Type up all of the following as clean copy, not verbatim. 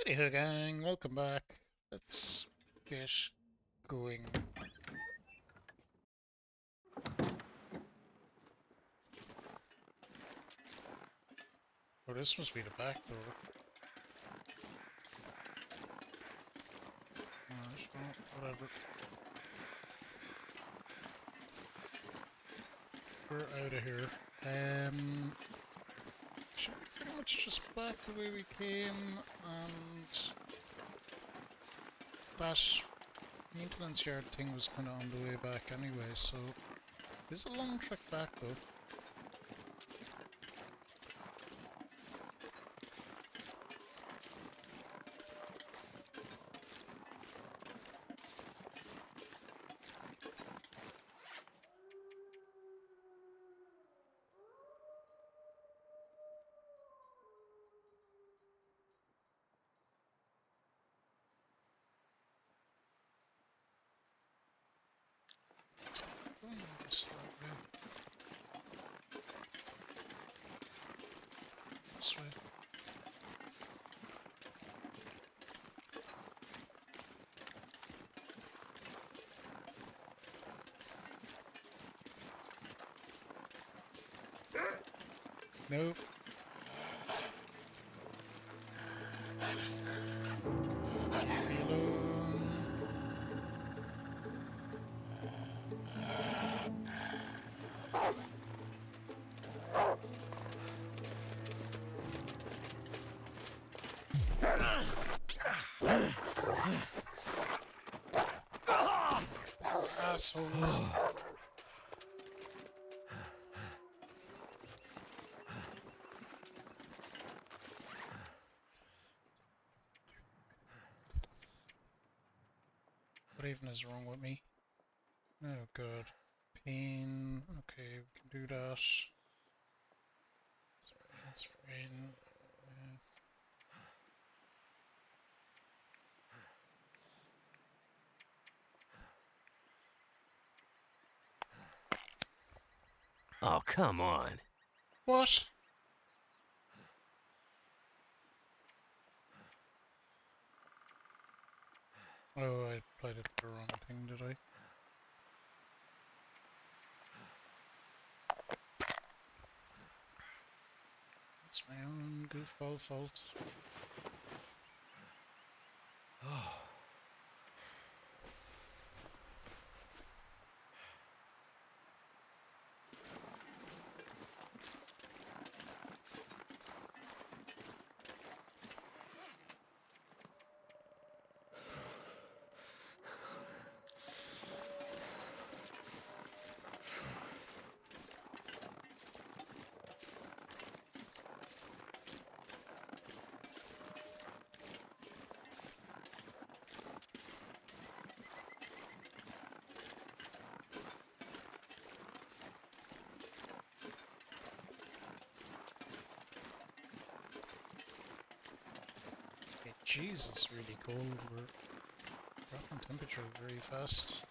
Hey gang, welcome back. Let's get going. Oh, this must be the back door. Whatever. We're out of here. Should be pretty much just back the way we came, and that maintenance yard thing was kind of on the way back anyway, so it's a long trek back though. Going this way. This way. Nope. Reload. Assholes. What even is wrong with me? Oh god. Pain. Okay, we can do that. That's fine. Oh, come on. What? Oh, I applied it to the wrong thing, did I? It's my own goofball fault. Okay, jeez, it's really cold. We're dropping temperature very fast.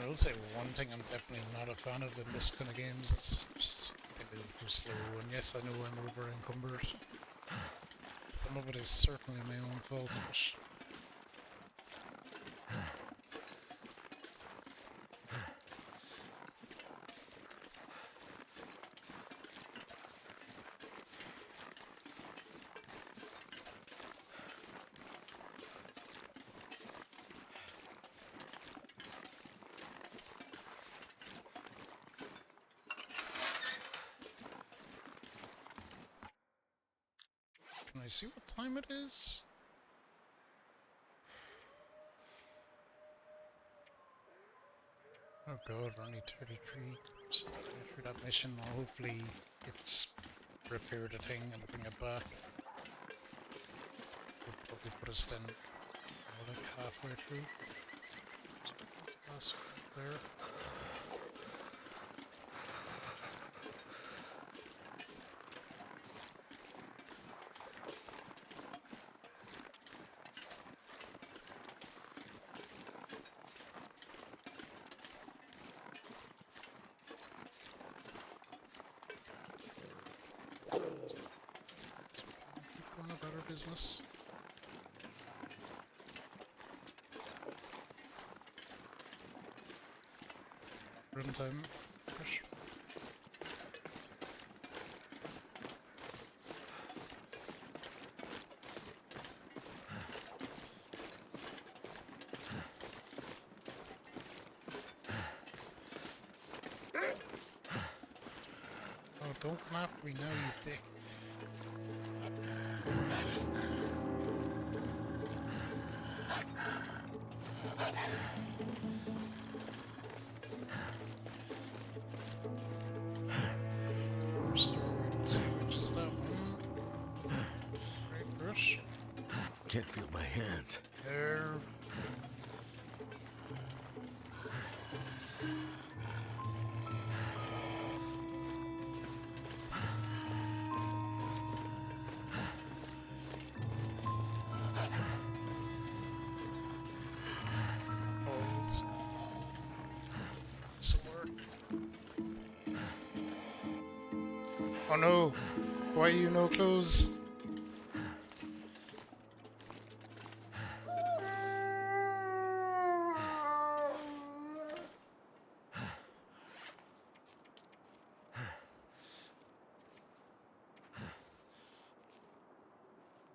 I will say one thing I'm definitely not a fan of in this kind of games is just they move too slow. And yes, I know I'm over encumbered. Some of it is certainly my own fault, but can I see what time it is? Oh god, we're only 33% through that mission. Well, hopefully it's repair the thing and bring it back. Would probably put us then like halfway through. Fast there. business. Room time. Push. Oh, don't map me now, you dick. Restore, let's see which is that one. Right first. Can't feel my hands. There. Balls. Some work. Oh no! Why you no clothes?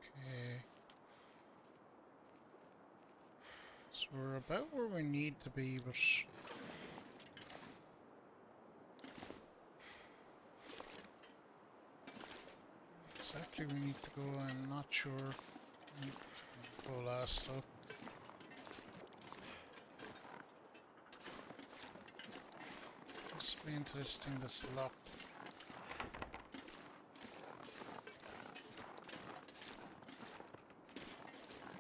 Okay. So we're about where we need to be, but exactly we need to go, I'm not sure. We need to fucking go last though. Possibly into this thing that's locked.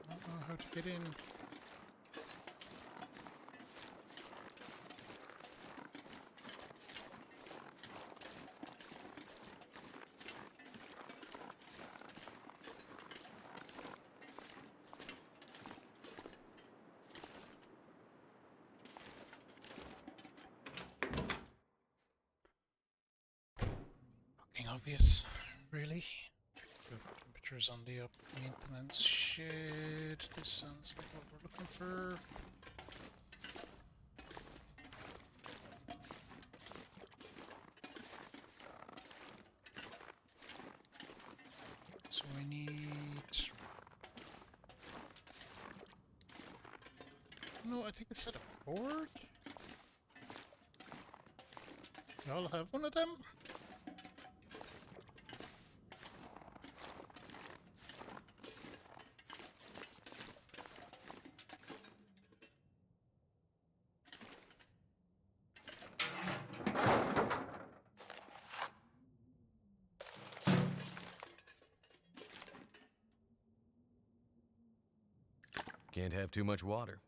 I don't know how to get in. Fucking obvious. Really? Good temperatures on the up. Maintenance. Shit. This sounds like what we're looking for. So we need... No, I think it's set a board. Y'all have one of them? Can't have too much water.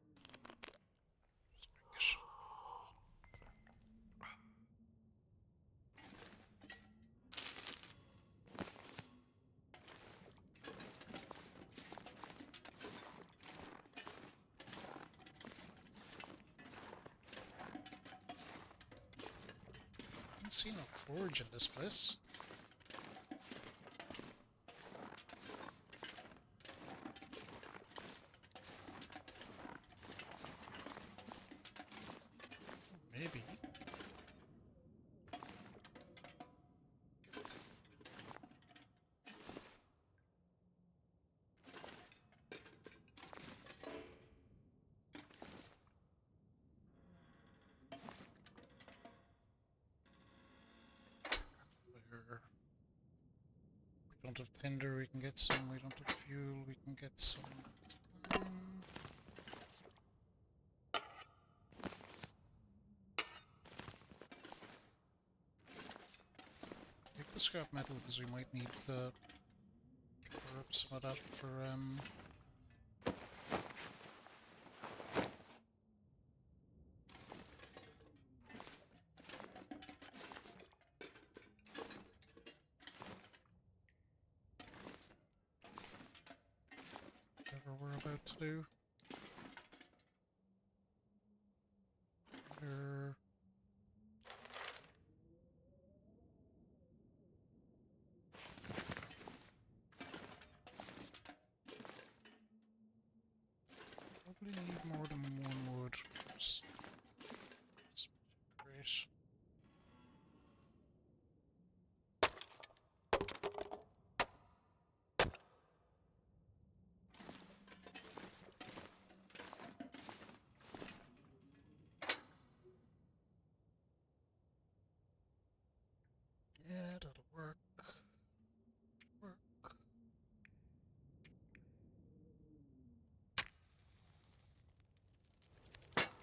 I don't see no forge in this place. Maybe. Where we don't have tinder, we can get some. We don't have fuel, we can get some. Um, Take the scrap metal because we might need to cover up some of that for whatever we're about to do. There.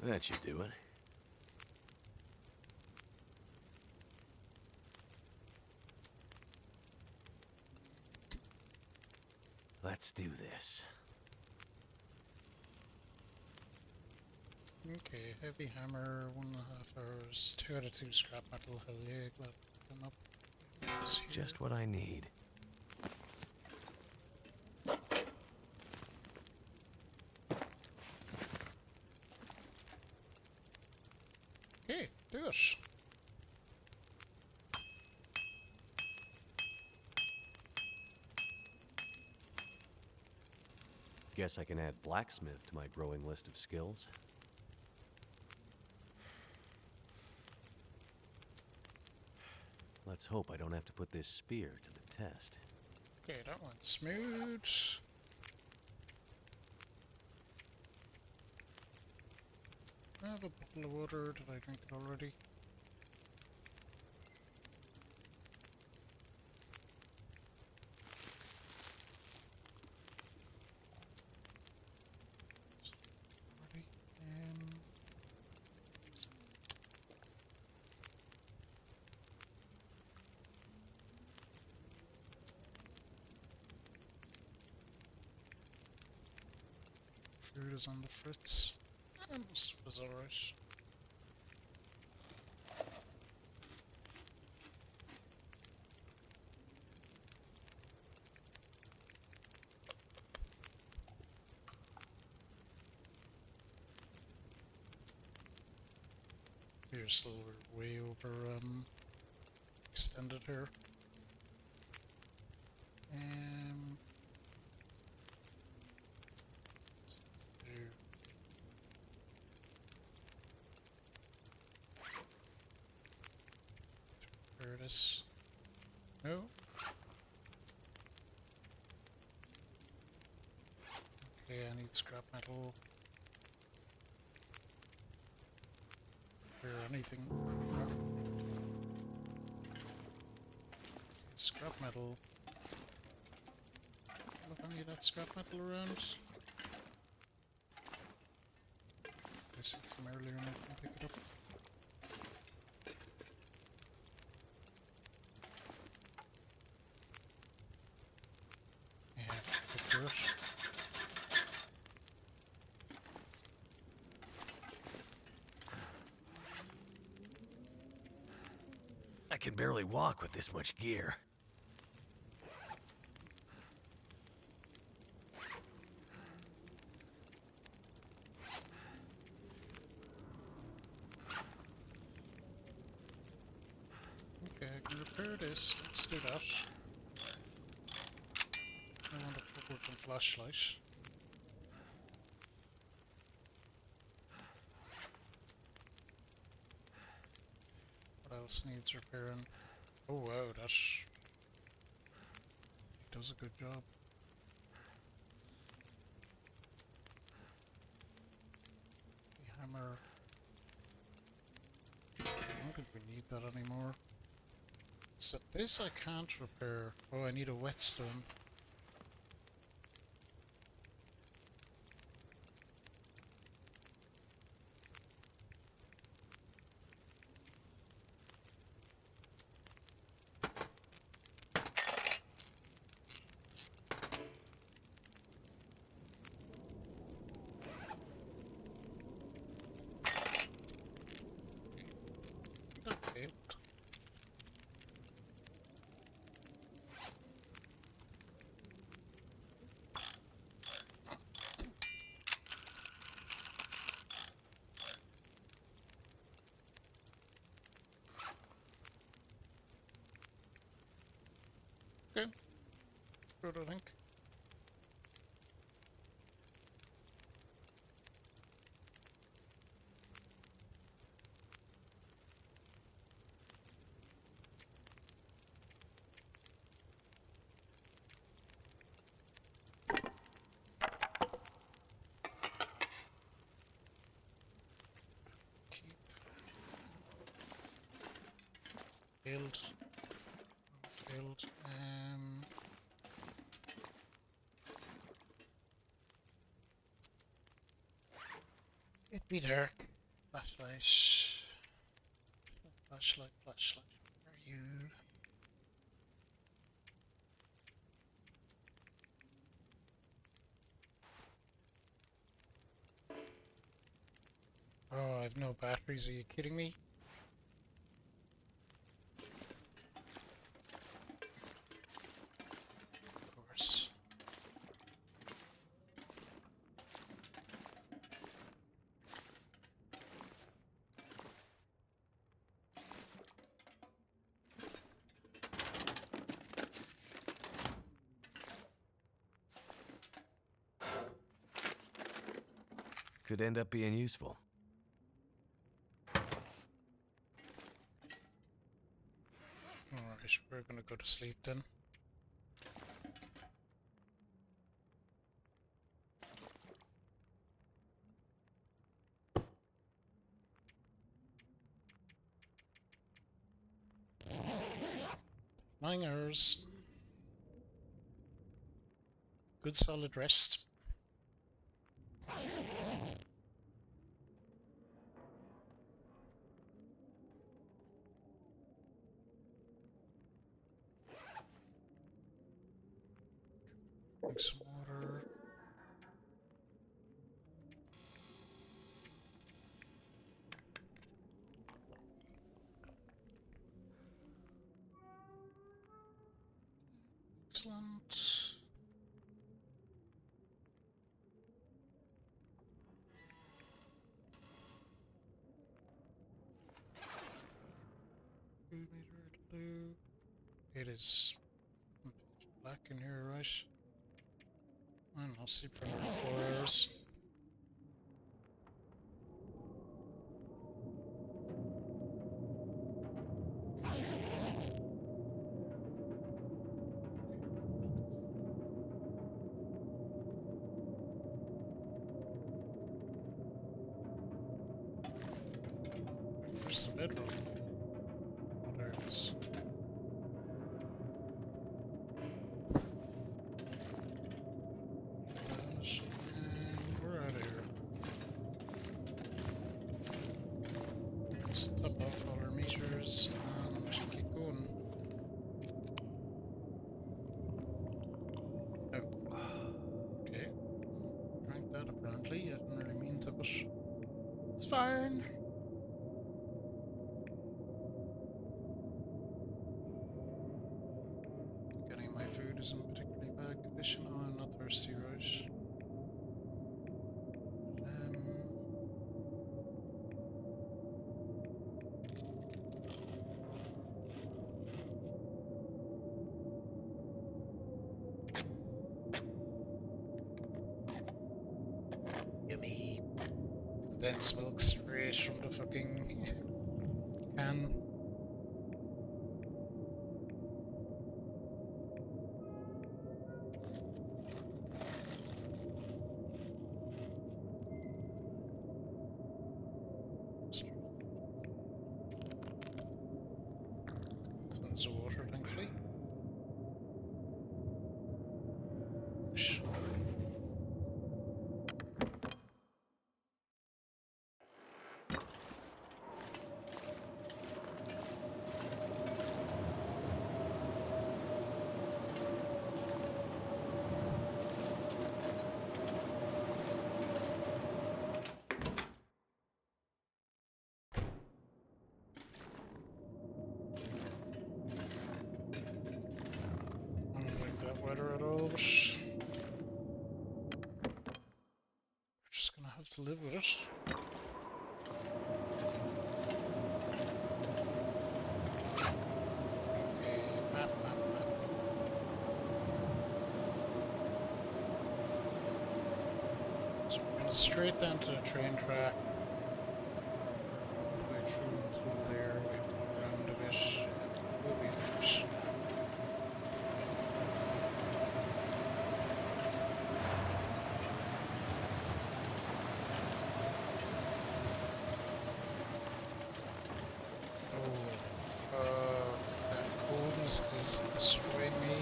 That should do it. Let's do this. Okay, heavy hammer, 1.5 hours, 2 out of 2 scrap metal, hell yeah, glad I'm up. This here. Just what I need. Okay, do it. Guess I can add blacksmith to my growing list of skills. Let's hope I don't have to put this spear to the test. Okay, that went smooth. I have a bottle of water. Did I drink it already? Already. Food is on the fritz. Most was alright. We're still way over extended here. Do repair this. No. Okay, I need scrap metal. Or anything. No. Okay, scrap metal. Look, I need that scrap metal around. I said some earlier and I can pick it up. Yeah, the dirt. I can barely walk with this much gear. Okay, I can repair this. Let's do that. I want a full working flashlight. What else needs repairing? Oh wow, that does a good job. The hammer. I don't think we need that anymore. So this I can't repair. Oh, I need a whetstone. That failed. Okay. Good, I think. Keep. Failed. Failed. It'd be dark. Flashlight. Flashlight, flashlight. Where are you? Oh, I've no batteries. Are you kidding me? Of course. Could end up being useful. Alright, we're gonna go to sleep then. Nine hours. Good solid rest. Drink some water. Excellent. It is black in here, right? I'll sleep for another 4 hours. Where's the bedroom? Oh, there it is. And we're out of here. Let's top off all our meters and keep going. Oh. Okay. Drank that apparently. I didn't really mean to, but it's fine. Getting my food is in particularly bad condition. Oh, I'm not thirsty, right? Yummy. Condensed milk straight from the fucking can. Tons of water, thankfully. Shh. I don't like that weather at all, but we're just gonna have to live with it. Okay, map. So we're going straight down to the train track. All the way through until there. We have to go around a bit. We'll be out. That coldness is destroying me.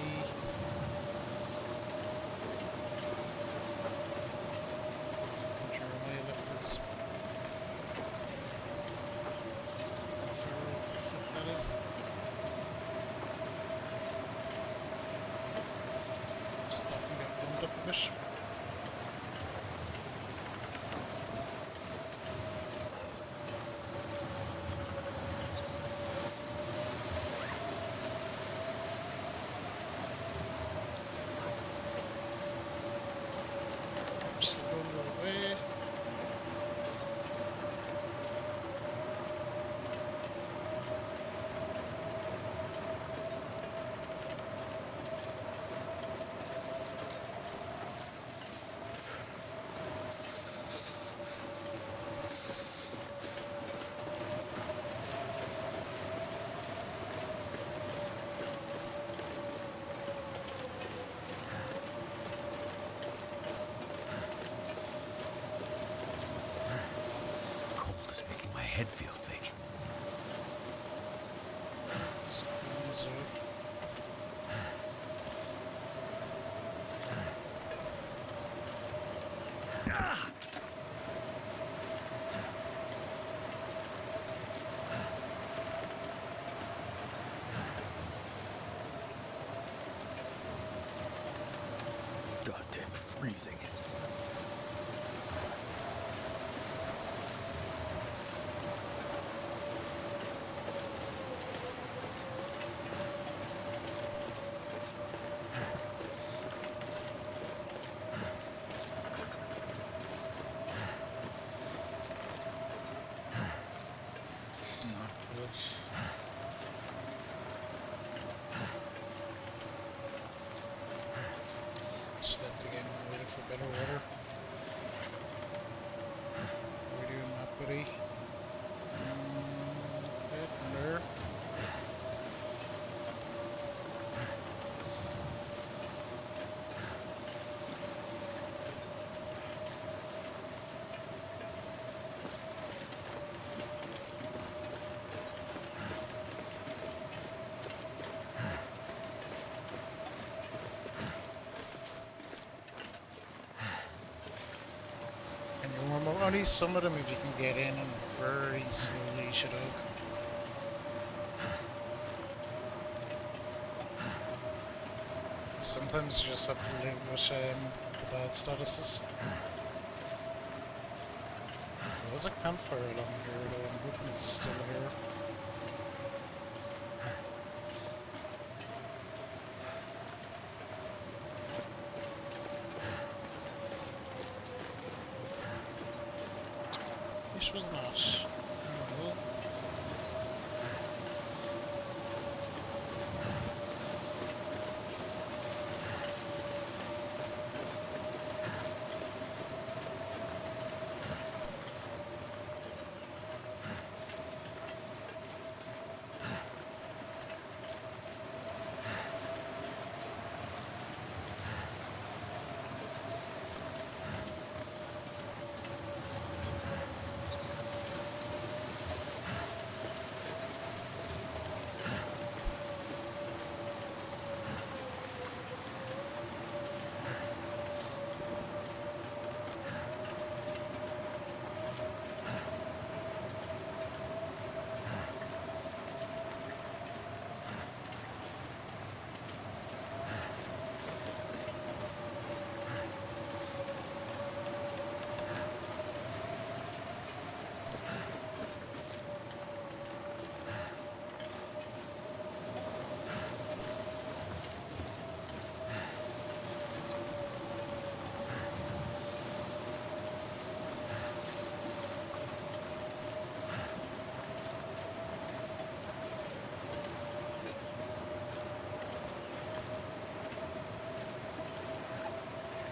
Fucking Jeremiah left his it. Slowly away. Cold is making my head feel thick. Squeeze it. Goddamn freezing. This is not good. Slept again, waiting for better water. What are you doing, that buddy? Get there. And normal, at least some of them if you can get in and very slowly you should hook. Sometimes you just have to live with the bad statuses. There was a campfire along here though, I'm hoping it's still here. This was not. Oh, well.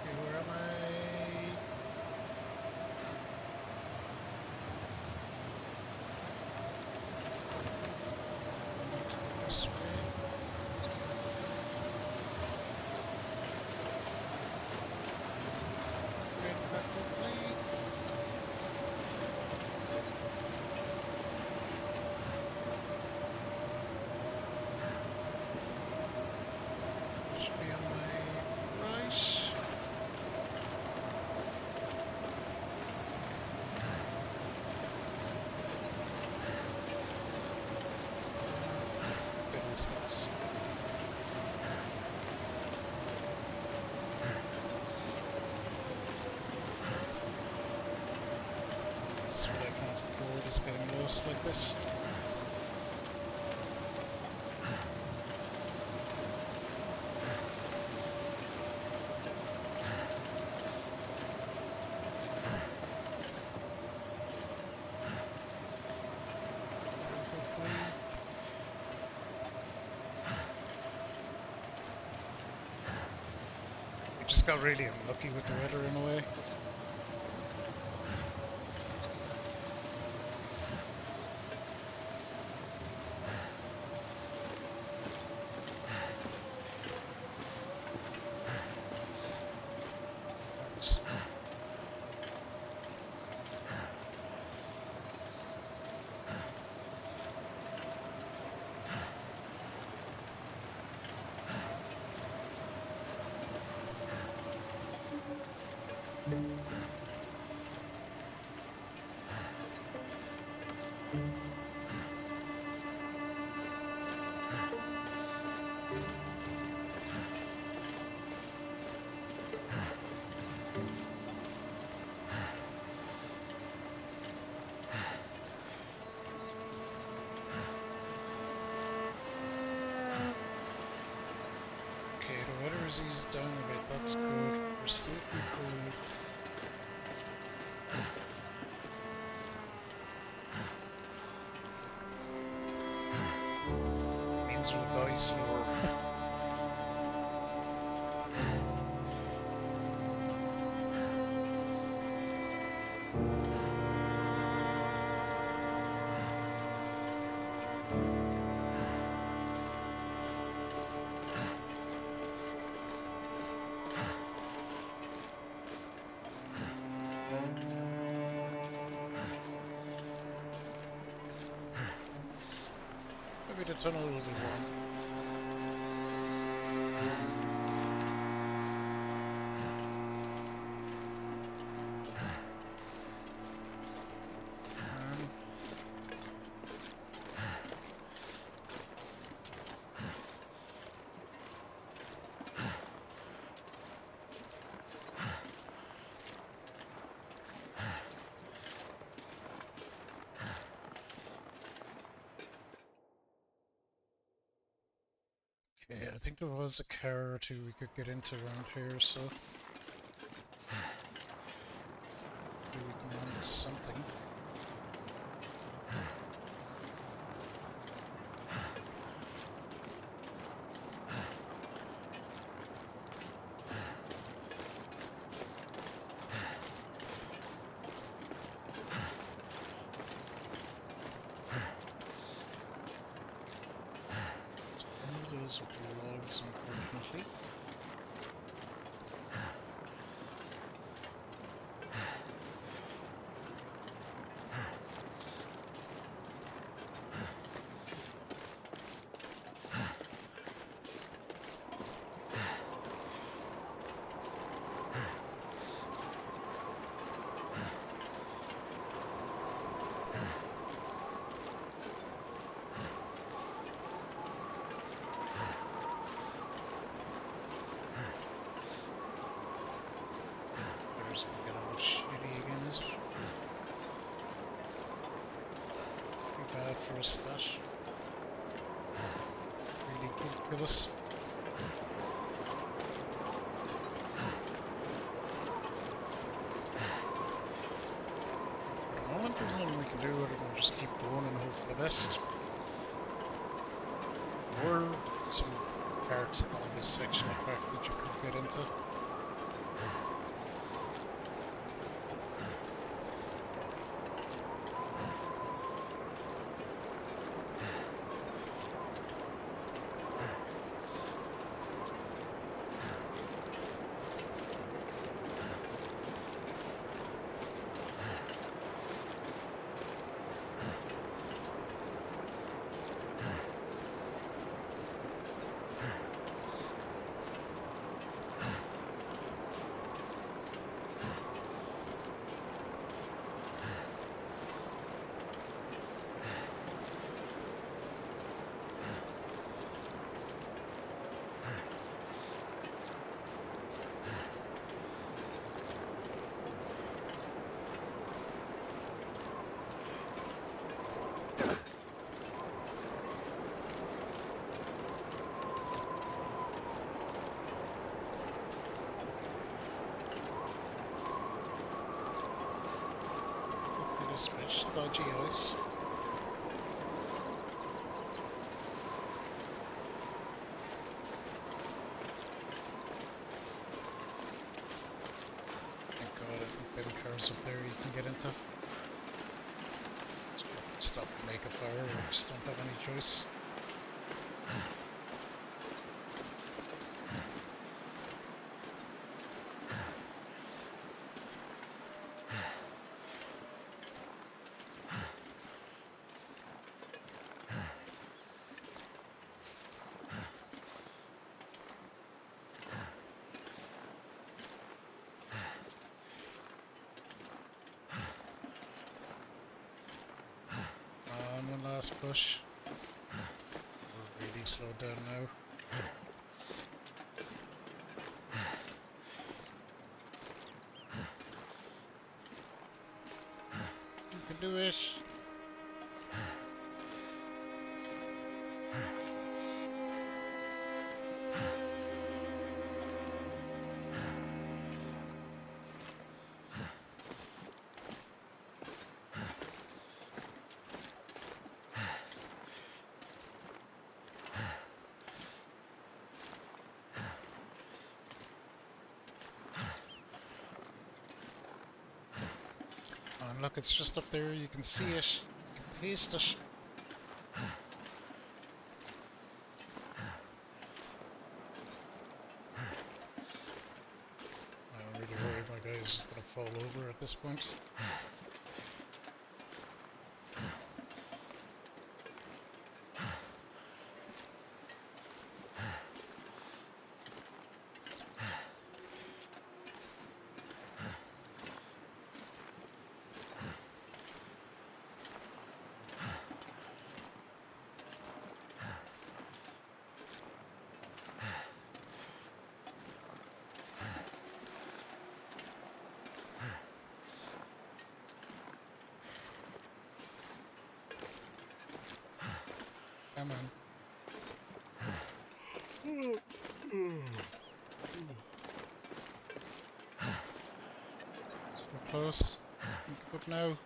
Okay, where am I? This way. Get back quickly. Should be on my right. Good instance. almost like this. We just got really unlucky with the weather in a way. Okay, the weather is eased down a bit, that's good. We're still cold. Means we'll die slower. Maybe the tunnel will be one. Okay, I think there was a car or two we could get into around here, so maybe we can manage something. With the logs, unfortunately. There's gonna get all shitty again, is it? Pretty bad for a stash. Really could kill us. For the moment, there's nothing we can do other than just keep going and hope for the best. Or some parts along this section, in fact, that you could get into. Suspicious dodgy ice. Thank God, I think them cars up there you can get into. Just stop and make a fire, or just don't have any choice. And one last push. We're really slowed down now. You can do it. And look, it's just up there. You can see it. You can taste it. I'm really worried my guy's just gonna fall over at this point. Come on. So close. Up now.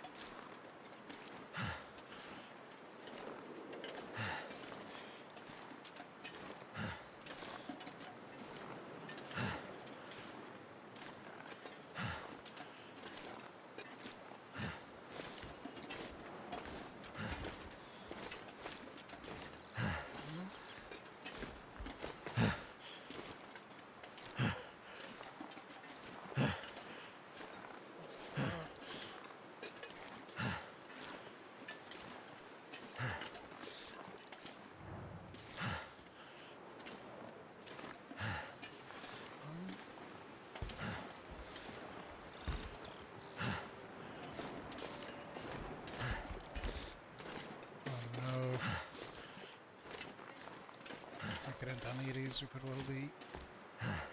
Get into any of these, we could well be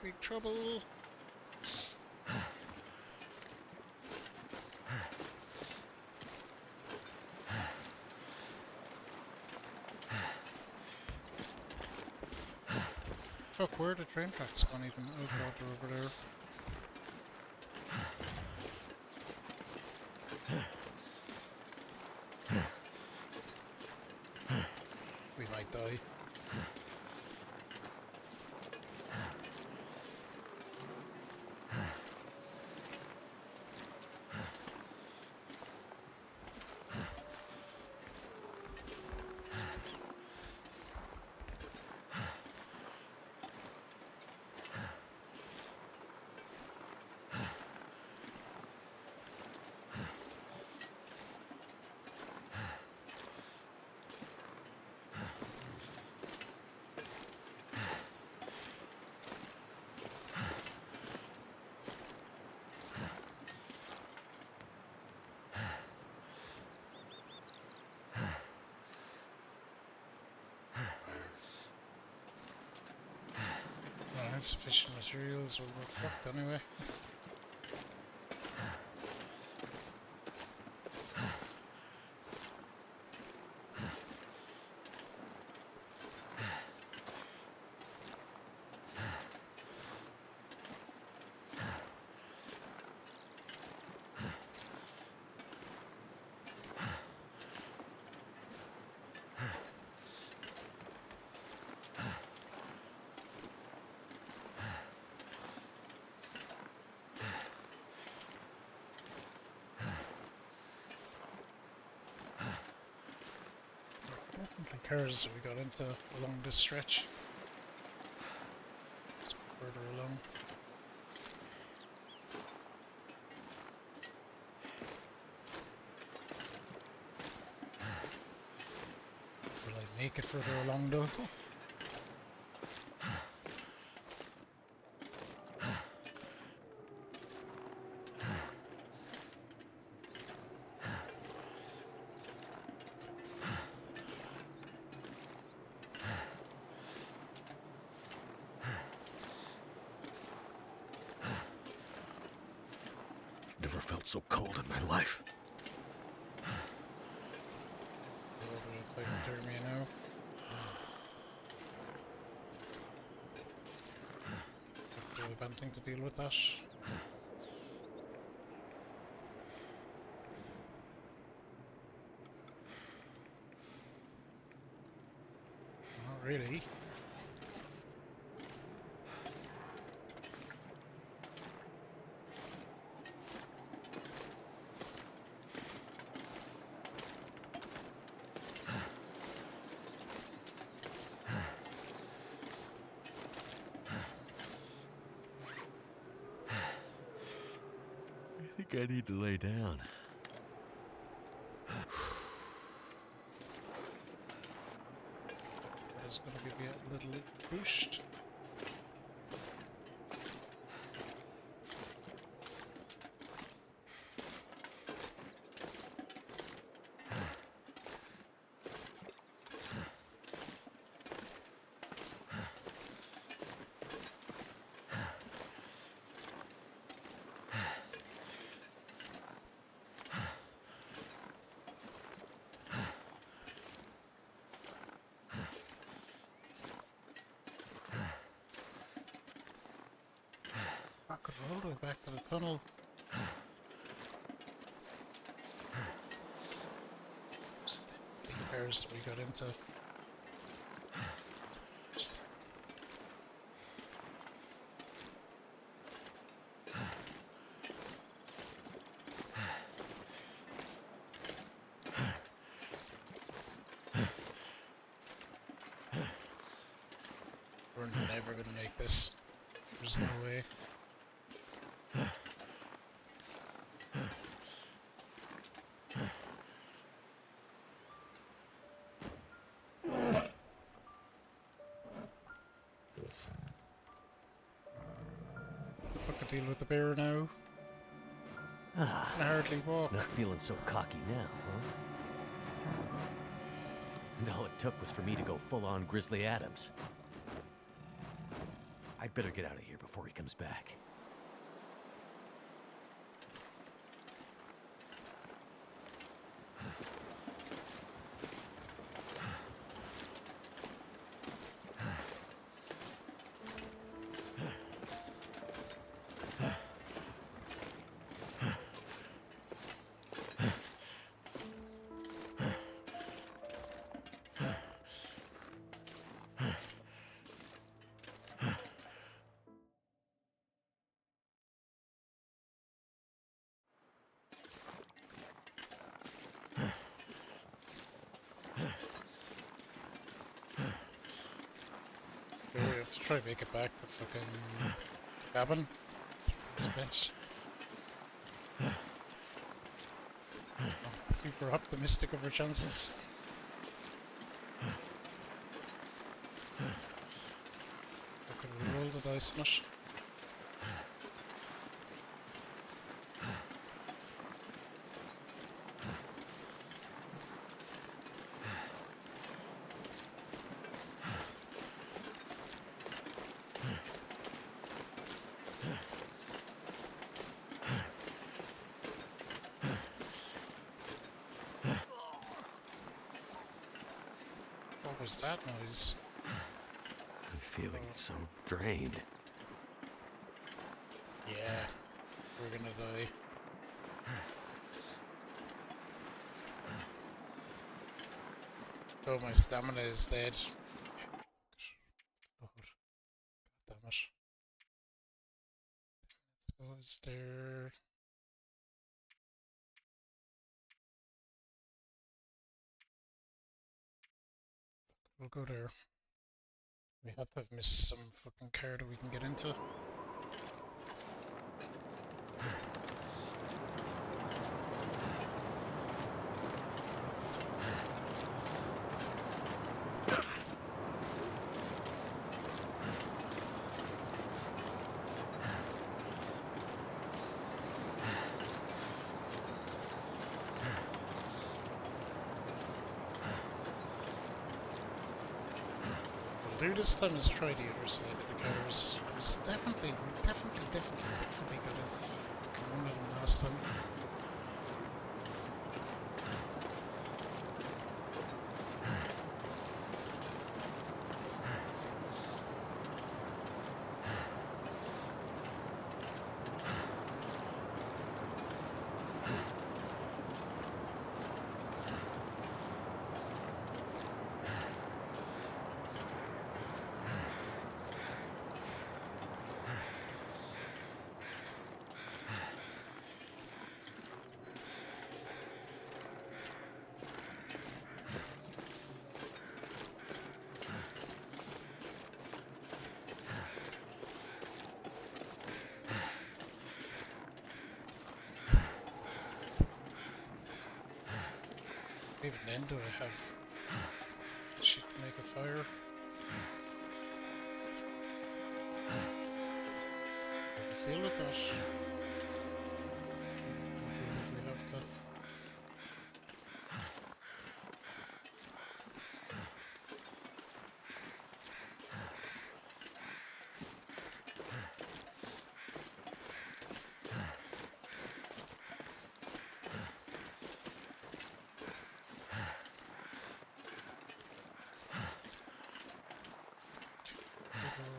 big trouble. Look, where are the train tracks gone even? Oh god, they're over there. We might die. Insufficient materials, well, we're fucked anyway. Definitely cars that we got into along this stretch. It's further along. Will I make it further along though? Never felt so cold in my life. If I can turn me now. Do I have anything to deal with that? Not really. I think I need to lay down. That is going to give you a little boost. Back all the way back to the tunnel. It's definitely the pairs that we got into. We're never gonna make this. There's no way. Fuck a deal with the bear now. Ah, Can hardly walk. not feeling so cocky now, huh? And all it took was for me to go full-on Grizzly Adams. I'd better get out of here before he comes back. We have to try to make it back to fucking cabin. Bitch. Not super optimistic of our chances. How could we roll the dice on it? What was that noise? I'm feeling so drained. Yeah, we're gonna die. Oh, my stamina is dead. Lord. God damn it. So is there... We'll go there. We have to have missed some fucking car that we can get into. Do this time is try the other side of the cars. Because we definitely got into fucking one of them last time. Even then, do I have shit to make a fire? Deal with that. Okay, if we have that.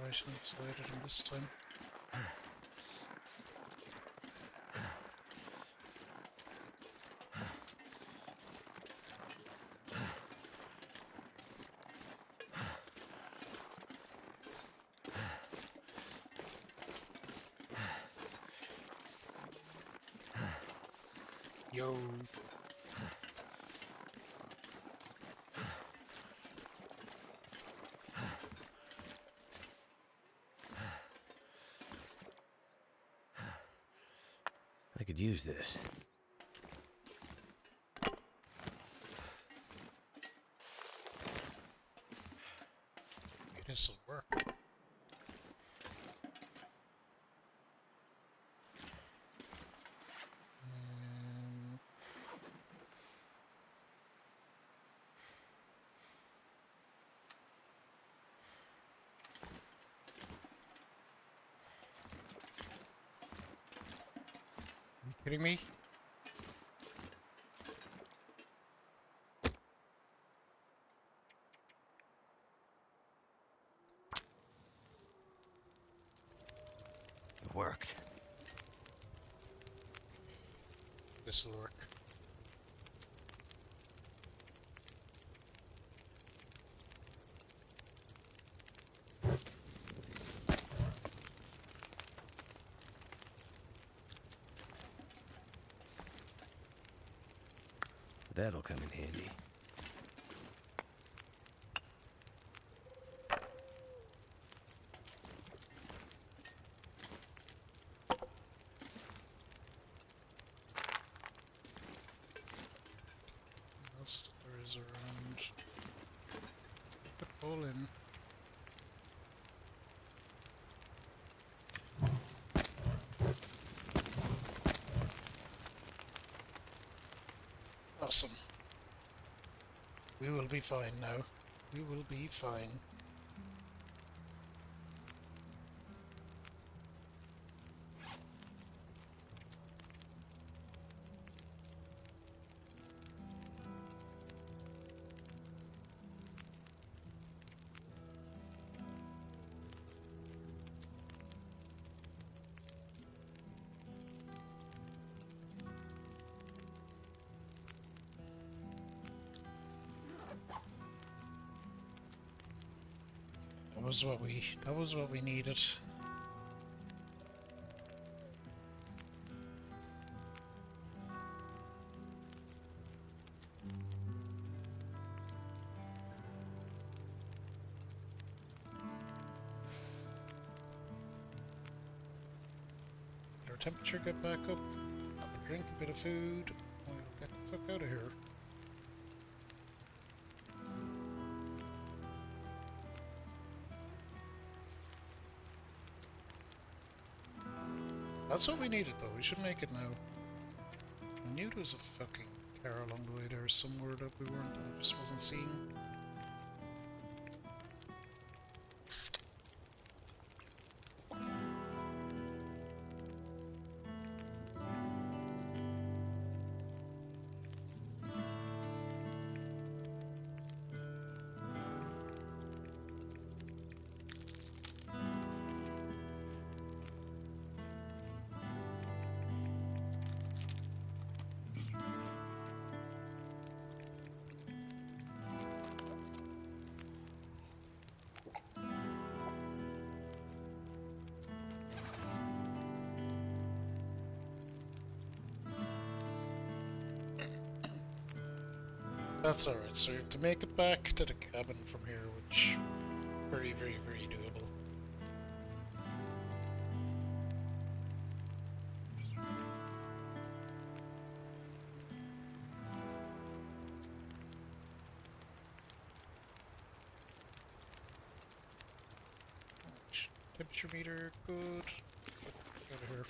Right, it's later than this time. Yo. I could use this. This'll work. Are you kidding me? It worked. This'll work. That'll come in handy. What else there is around? Put the pole in. Awesome. We will be fine now. We will be fine. That was what we needed. temperature get back up, have a drink, a bit of food, and we'll get the fuck out of here. That's what we needed though, we should make it now. I knew there was a fucking car along the way there somewhere that we weren't, I just wasn't seeing. That's alright, so you have to make it back to the cabin from here, which very, very, very doable. Temperature meter, good. Get out of here.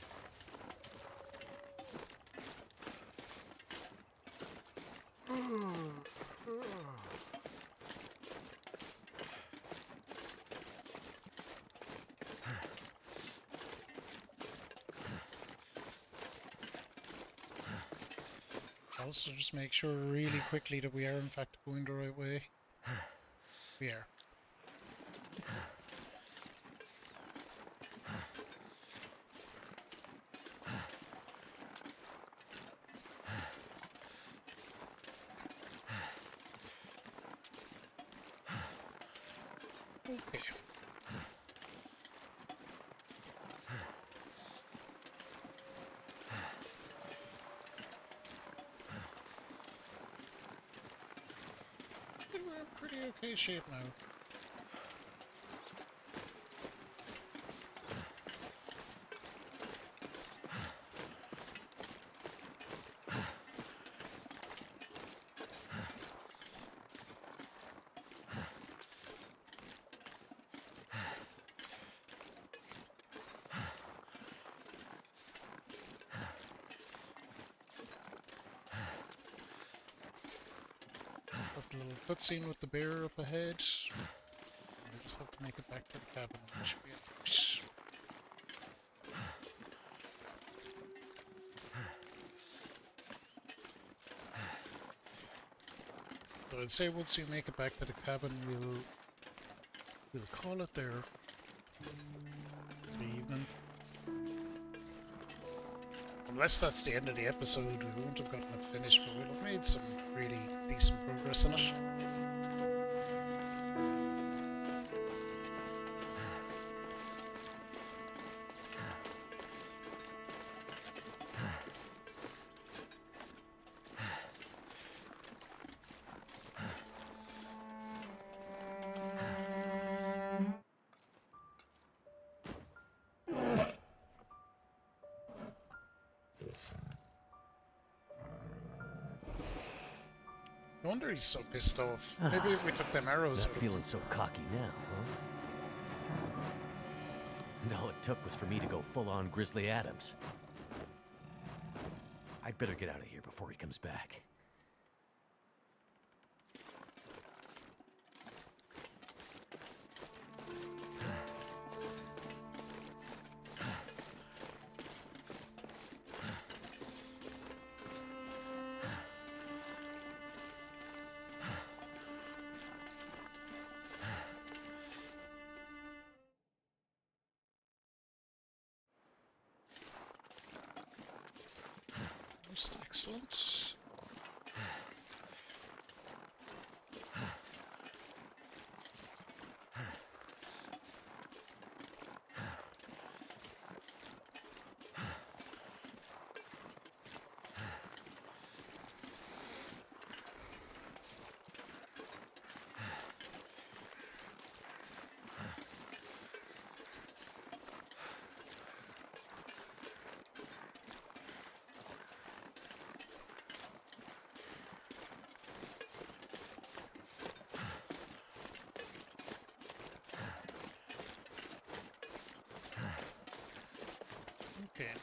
Also, just make sure really quickly that we are in fact going the right way. We are. Okay. Actually, we're in pretty okay shape now. Have the little cutscene with the bear up ahead. We just have to make it back to the cabin. We should be out. So I'd say once we make it back to the cabin, we'll call it there for the evening. Unless that's the end of the episode, we won't have gotten it finished, but we'll have made some really decent progress in it. No wonder he's so pissed off. Maybe if we took them arrows Not out of feeling him. so cocky now, huh? And all it took was for me to go full-on Grizzly Adams. I'd better get out of here before he comes back. Most excellent.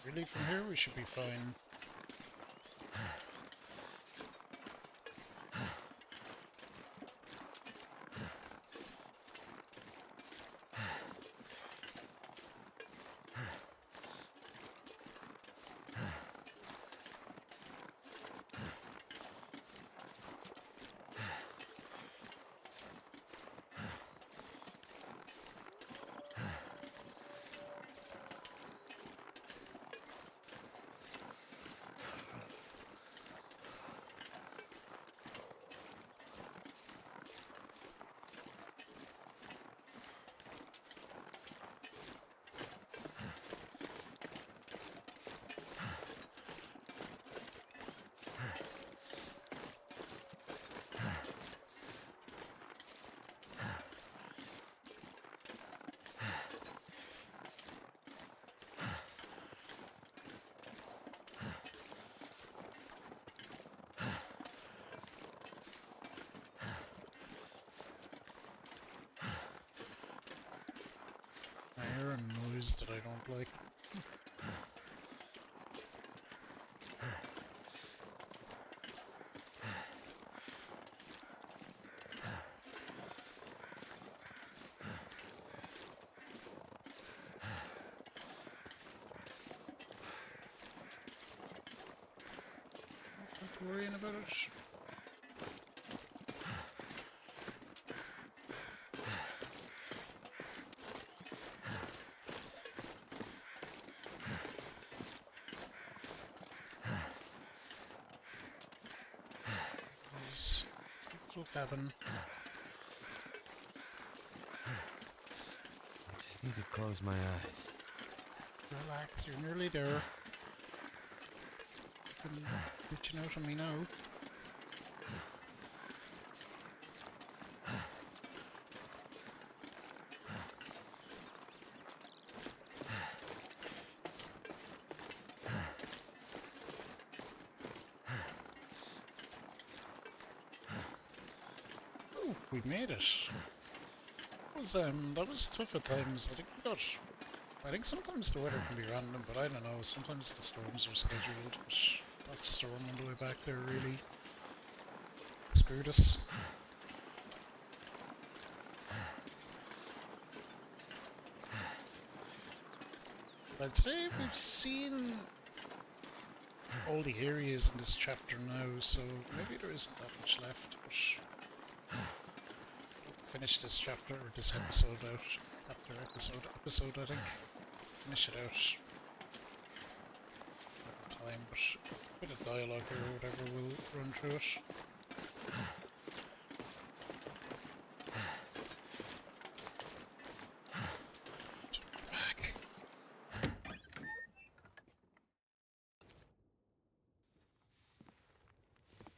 Really, from here we should be fine. I hear a noise that I don't like. Not worrying about it. There's a beautiful cabin. I just need to close my eyes. Relax, you're nearly there. You can reaching out on me now. Oh, we made it. That was tough at times. I think sometimes the weather can be random, but I don't know. Sometimes the storms are scheduled, but that storm on the way back there really screwed us. I'd say we've seen all the areas in this chapter now, so maybe there isn't that much left, but we'll have to finish this chapter, or this episode out. Episode, I think. Finish it out another time, but a bit of dialogue here or whatever, we'll run through it. Back.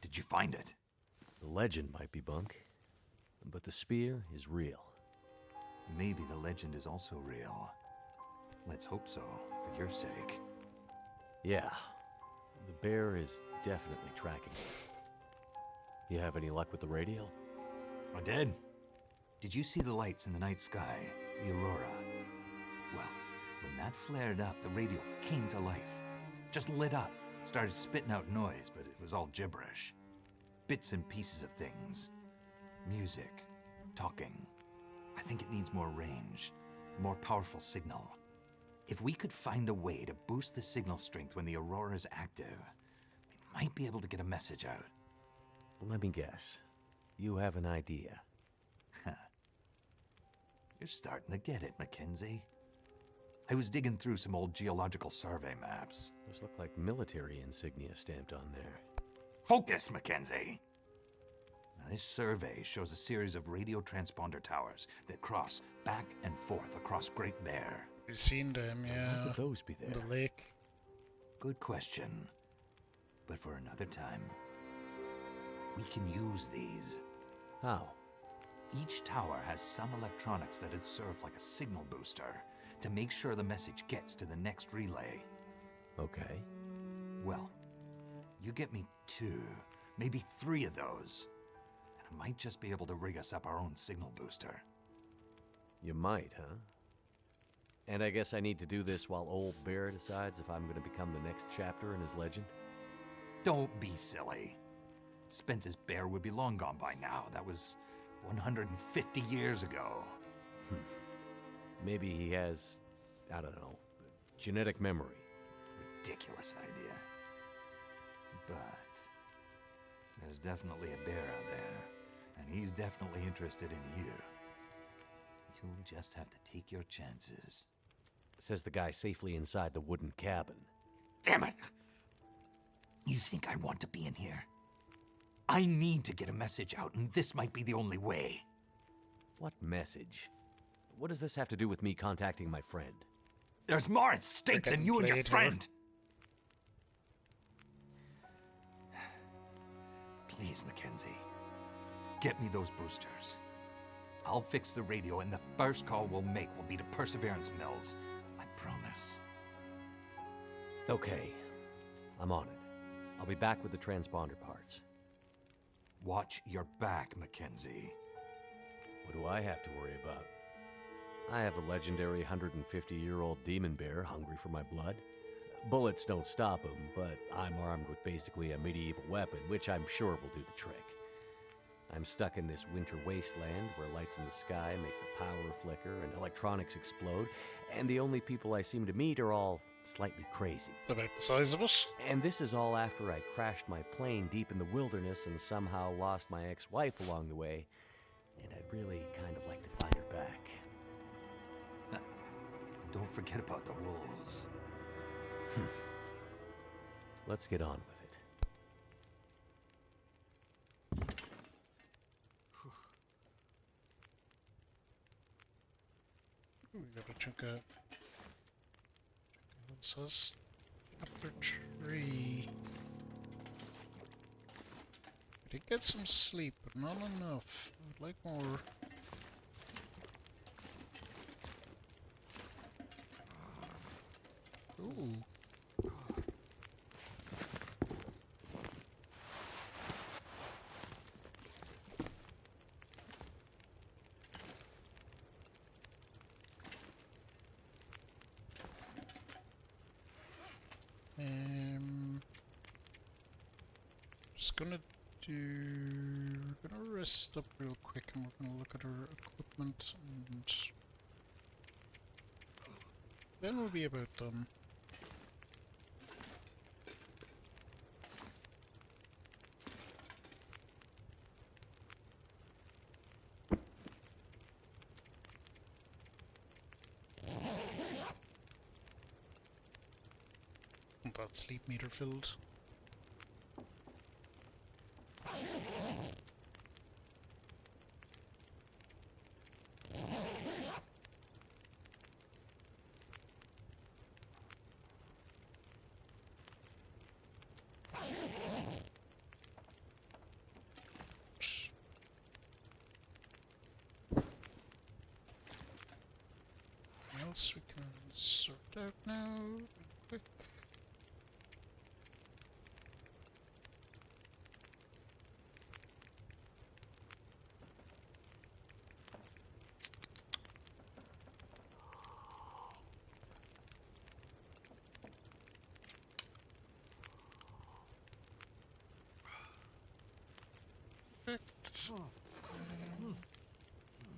Did you find it? The legend might be bunk, but the spear is real. Maybe the legend is also real. Let's hope so, for your sake. Yeah, the bear is definitely tracking me. You have any luck with the radio? I did. Did you see the lights in the night sky? The aurora? Well, when that flared up, the radio came to life. Just lit up. Started spitting out noise, but it was all gibberish. Bits and pieces of things. Music. Talking. I think it needs more range. More powerful signal. If we could find a way to boost the signal strength when the aurora is active, we might be able to get a message out. Let me guess. You have an idea. You're starting to get it, Mackenzie. I was digging through some old geological survey maps. Those look like military insignia stamped on there. Focus, Mackenzie! Now, this survey shows a series of radio transponder towers that cross back and forth across Great Bear. We've seen them, Why yeah. would those be In there? the lake. Good question. But for another time. We can use these. How? Each tower has some electronics that'd serve like a signal booster to make sure the message gets to the next relay. Okay. Well, you get me 2, maybe 3 of those, and I might just be able to rig us up our own signal booster. You might, huh? And I guess I need to do this while old Bear decides if I'm going to become the next chapter in his legend? Don't be silly. Spence's bear would be long gone by now. That was 150 years ago. Maybe he has, I don't know, genetic memory. Ridiculous idea. But there's definitely a bear out there, and he's definitely interested in you. You'll just have to take your chances. Says the guy safely inside the wooden cabin. Damn it! You think I want to be in here? I need to get a message out, and this might be the only way. What message? What does this have to do with me contacting my friend? There's more at stake than you and your played, friend. Please, Mackenzie, get me those boosters. I'll fix the radio, and the first call we'll make will be to Perseverance Mills. I promise. Okay, I'm on it. I'll be back with the transponder parts. Watch your back, Mackenzie. What do I have to worry about? I have a legendary 150-year-old demon bear hungry for my blood. Bullets don't stop him, but I'm armed with basically a medieval weapon, which I'm sure will do the trick. I'm stuck in this winter wasteland where lights in the sky make the power flicker and electronics explode, and the only people I seem to meet are all slightly crazy. It's about the size of us. And this is all after I crashed my plane deep in the wilderness and somehow lost my ex-wife along the way, and I'd really kind of like to find her back. Don't forget about the wolves. Let's get on with it. We gotta check out. What says? Chapter 3. I did get some sleep, but not enough. I would like more. Ooh. Just gonna we're gonna rest up real quick and we're gonna look at our equipment and then we'll be about done. That sleep meter filled. What else we can sort out now real quick? Perfect.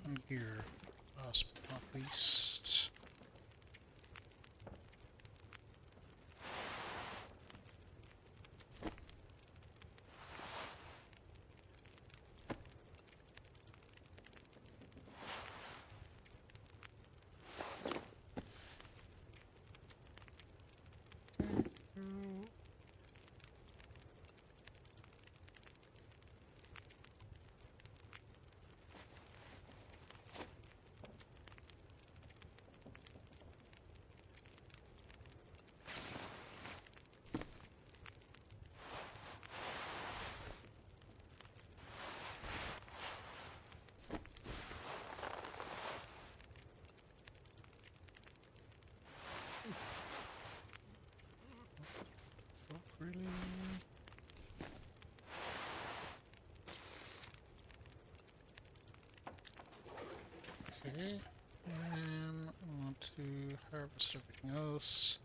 And gear, last but not least. Fuck, really? Okay. I want to harvest everything else.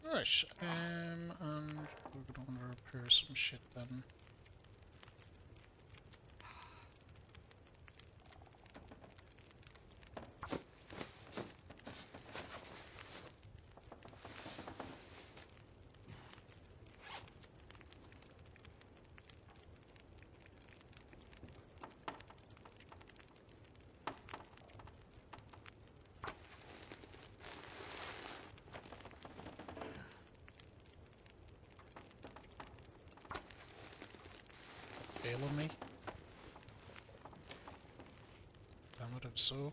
Right, and we're gonna want to repair some shit then. Bail on me? Damn it, if so.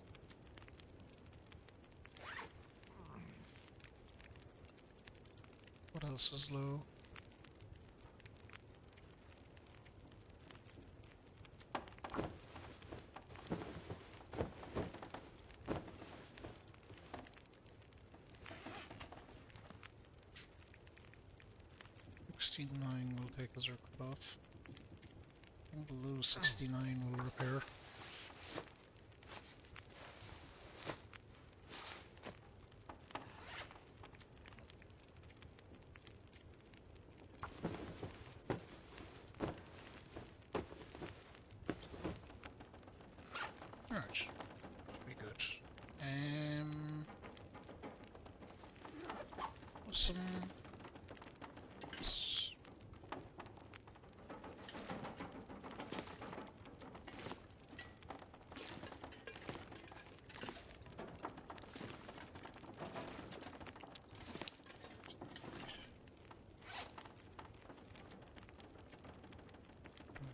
What else is low? $69 will take us our cut off. I think below 69 will repair. Alright, should be good. Some.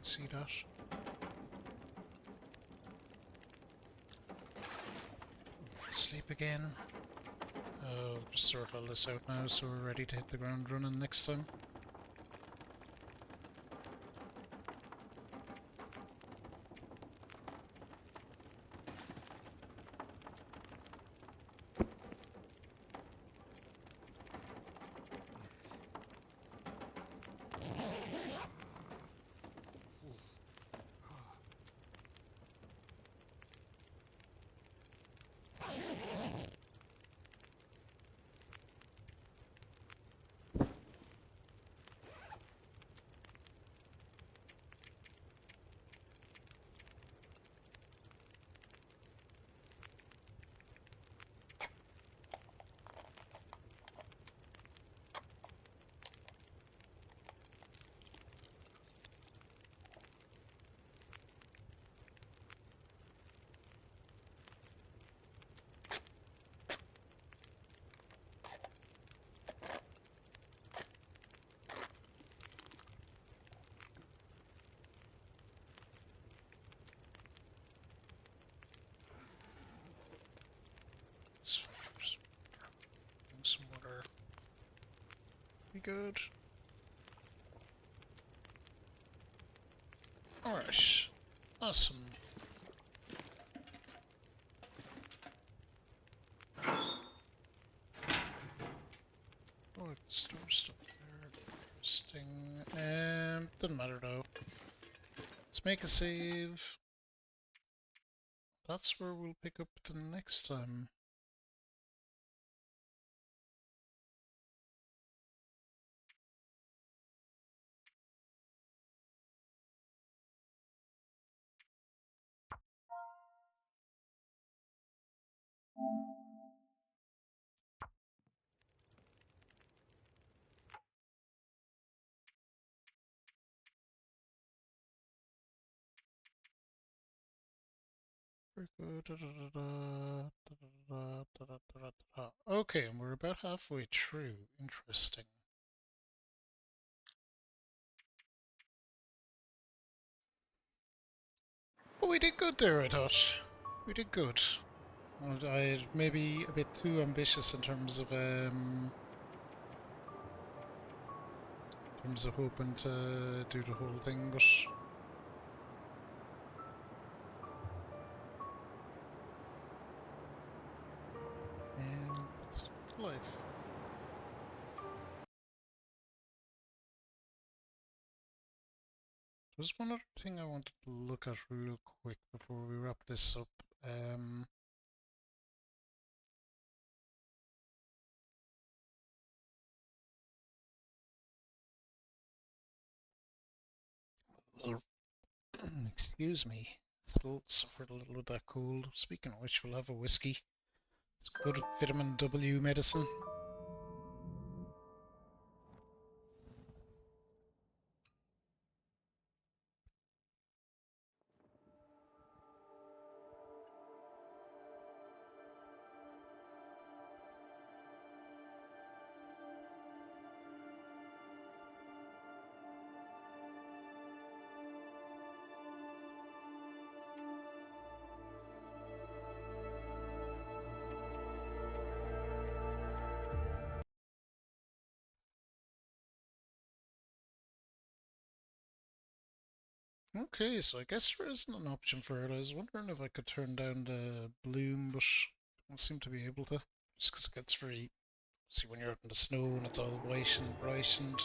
See that? Sleep again. Just sort all this out now so we're ready to hit the ground running next time. Some water. Be good. Alright. Awesome. Oh, store stuff there. Interesting. Doesn't matter though. Let's make a save. That's where we'll pick up the next time. Very good. Okay, and we're about halfway through. Interesting. Oh, we did good there, I thought. We did good. Well, I maybe a bit too ambitious in terms of hoping to do the whole thing, but it's life. There's one other thing I wanted to look at real quick before we wrap this up. Well, excuse me. Still suffered a little with that cold. Speaking of which, we'll have a whiskey. It's good vitamin W medicine. Okay, so I guess there isn't an option for it. I was wondering if I could turn down the bloom, but I don't seem to be able to. Just because it gets very... See, when you're out in the snow and it's all white and bright and...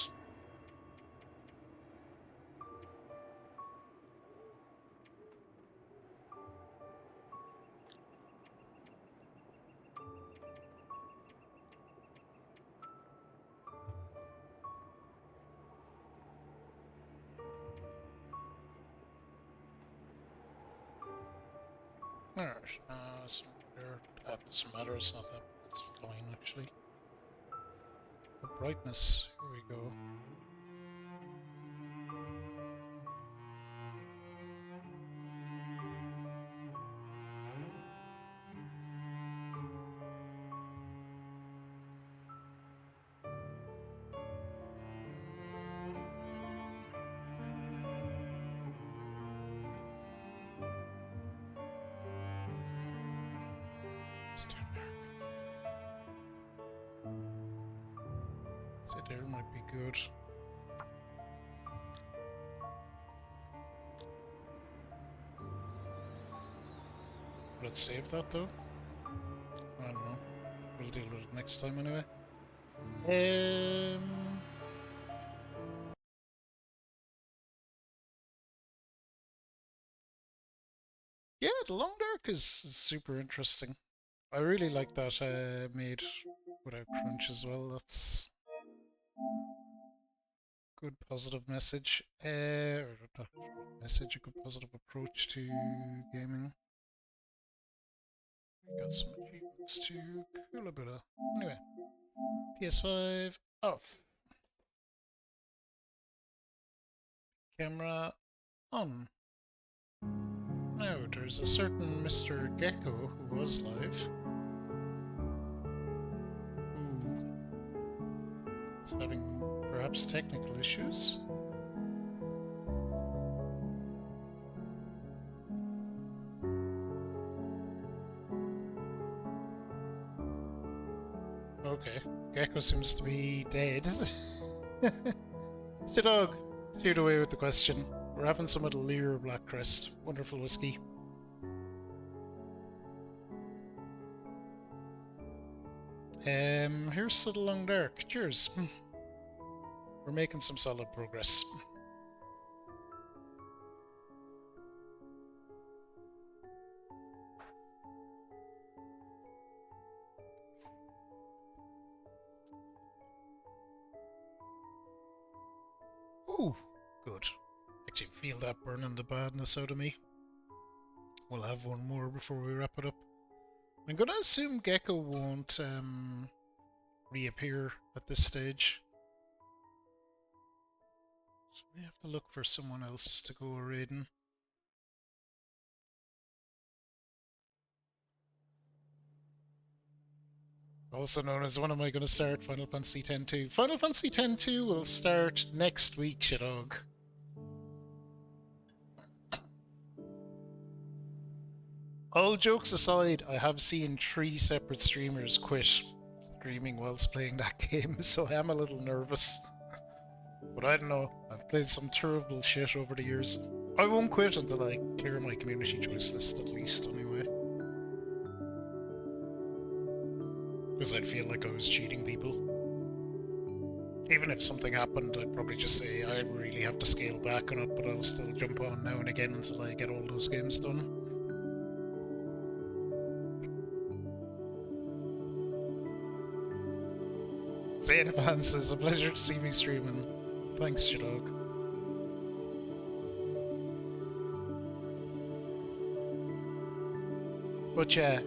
Alright, so that doesn't matter, it's not that... It's fine, actually. The brightness, here we go. It's too dark. So there might be good. Let's save that though. I don't know. We'll deal with it next time anyway. Yeah, the Long Dark is super interesting. I really like that made without crunch as well. That's good positive message. Or not message, a good positive approach to gaming. We got some achievements too. Cool a bit of. Anyway, PS5 off. Camera on. Now, there's a certain Mr. Gecko who was live. He's having perhaps technical issues. Okay, Gecko seems to be dead. Sea Dog, shoot away with the question. We're having some of the Lear Blackcrest. Wonderful whiskey. Here's to the Long Dark. Cheers. We're making some solid progress. Ooh, good. Actually feel that burning the badness out of me. We'll have one more before we wrap it up. I'm gonna assume Gecko won't reappear at this stage. So we have to look for someone else to go raiding. Also known as when am I going to start Final Fantasy X-2? Final Fantasy X-2 will start next week, Shadog. All jokes aside, I have seen 3 separate streamers quit streaming whilst playing that game, so I am a little nervous. But I don't know, I've played some terrible shit over the years. I won't quit until I clear my community choice list, at least, anyway. Because I'd feel like I was cheating people. Even if something happened, I'd probably just say I really have to scale back on it, but I'll still jump on now and again until I get all those games done. Zane Advance, it's a pleasure to see me streaming. Thanks, Shadog. But yeah,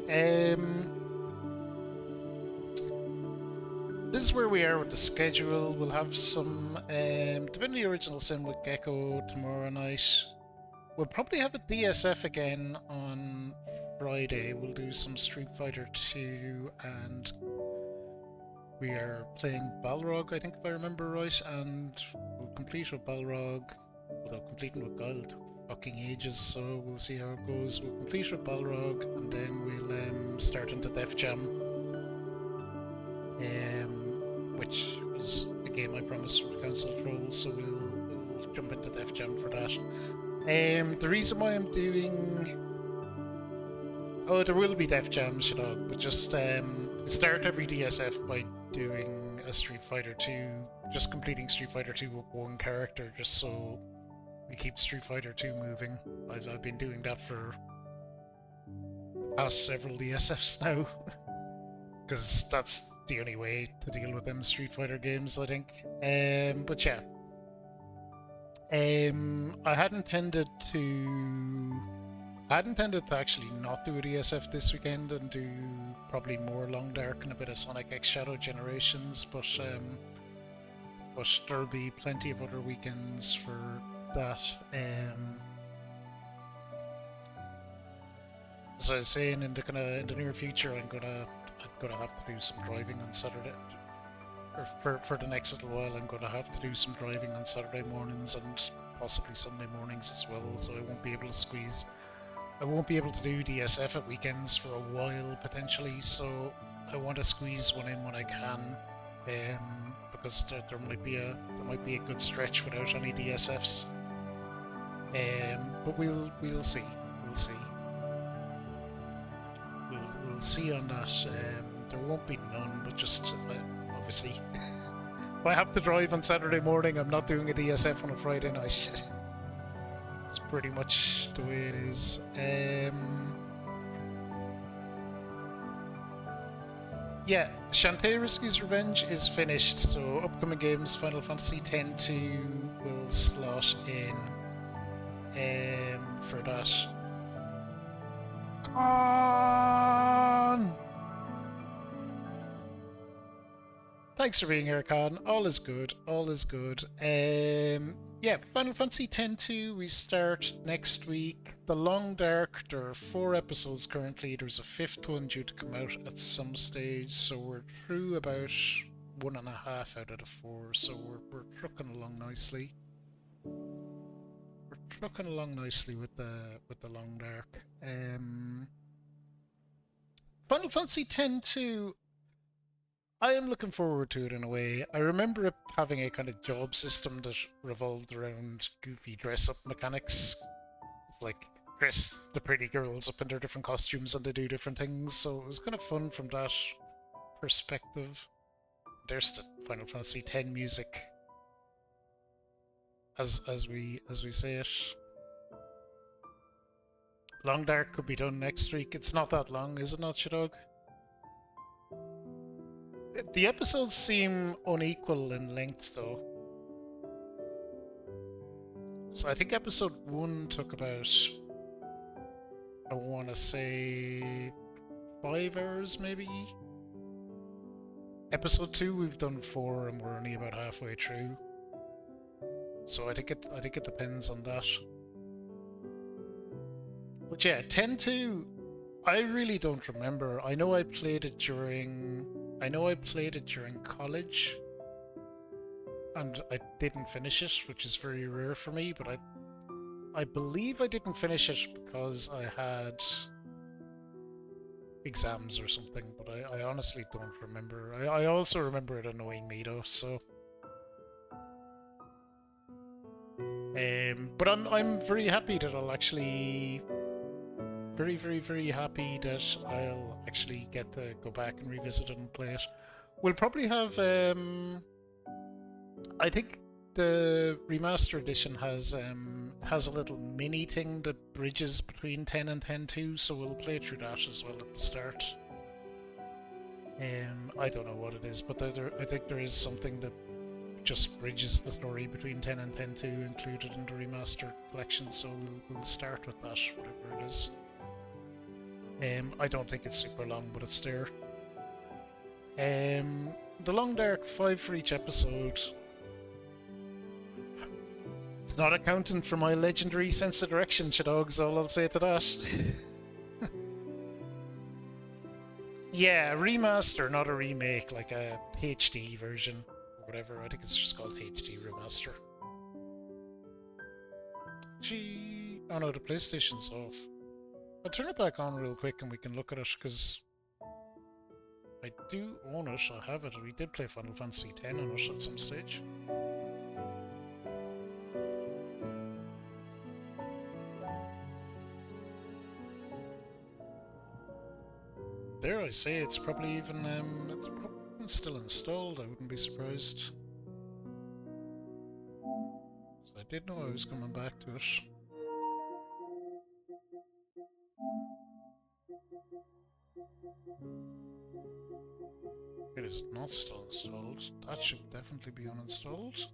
this is where we are with the schedule. We'll have some Divinity Original Sin with Gecko tomorrow night. We'll probably have a DSF again on Friday. We'll do some Street Fighter 2 and we are playing Balrog, I think, if I remember right, and we'll complete with Balrog. Although completing with Guile took fucking ages, so we'll see how it goes. We'll complete with Balrog, and then we'll start into Def Jam, which was a game I promised for the Council of Trolls, so we'll jump into Def Jam for that. The reason why I'm doing... Oh, there will be Def Jam, Shadog, but just start every DSF by doing a Street Fighter 2, just completing Street Fighter 2 with one character, just so we keep Street Fighter 2 moving. I've been doing that for the past several DSFs now, because that's the only way to deal with them Street Fighter games, I think. But yeah, I had intended to actually not do a DSF this weekend and do probably more Long Dark and a bit of Sonic X Shadow Generations, but there'll be plenty of other weekends for that. As I was saying, in the near future, I'm gonna have to do some driving on Saturday. Or for the next little while, I'm gonna have to do some driving on Saturday mornings and possibly Sunday mornings as well. So I won't be able to do DSF at weekends for a while, potentially, so I want to squeeze one in when I can, because there might be a good stretch without any DSFs. But we'll see. We'll see on that. There won't be none, but just obviously, if I have to drive on Saturday morning, I'm not doing a DSF on a Friday night. It's pretty much the way it is. Yeah, Shantae Risky's Revenge is finished, so upcoming games, Final Fantasy X-2 will slot in for that. Come on! Thanks for being here, Khan. All is good. Yeah, Final Fantasy X-2, we start next week. The Long Dark, there are 4 episodes currently. There's a 5th one due to come out at some stage, so we're through about 1.5 out of the 4, so we're trucking along nicely. We're trucking along nicely with the Long Dark. Final Fantasy X-2, I am looking forward to it in a way. I remember it having a kind of job system that revolved around goofy dress-up mechanics. It's like, dress the pretty girls up in their different costumes and they do different things, so it was kind of fun from that perspective. There's the Final Fantasy X music, as we say it. Long Dark could be done next week. It's not that long, is it not, Shadog? The episodes seem unequal in length, though. So I think episode 1 took about, I want to say, 5 hours, maybe? Episode 2 we've done 4 and we're only about halfway through. So I think it depends on that. But yeah, X-2, I really don't remember. I know I played it during I know I played it during college, and I didn't finish it, which is very rare for me, but I believe I didn't finish it because I had exams or something, but I honestly don't remember. I also remember it annoying me though, so... but I'm very happy that I'll actually... very happy that I'll actually get to go back and revisit it and play it. We'll probably have... I think the remaster edition has a little mini thing that bridges between 10 and 10.2, so we'll play through that as well at the start. I don't know what it is, but I think there is something that just bridges the story between 10 and 10.2 included in the remastered collection, so we'll start with that, whatever it is. I don't think it's super long, but it's there. The Long Dark, 5 for each episode. It's not accounting for my legendary sense of direction, Shadog's all I'll say to that. Yeah, a remaster, not a remake, like a HD version or whatever. I think it's just called HD Remaster. Gee, oh no, the PlayStation's off. I'll turn it back on real quick and we can look at it, because I do own it, I have it. We did play Final Fantasy X on it at some stage. Dare I say it's probably even still installed, I wouldn't be surprised. So I did know I was coming back to it. It is not still installed. That should definitely be uninstalled.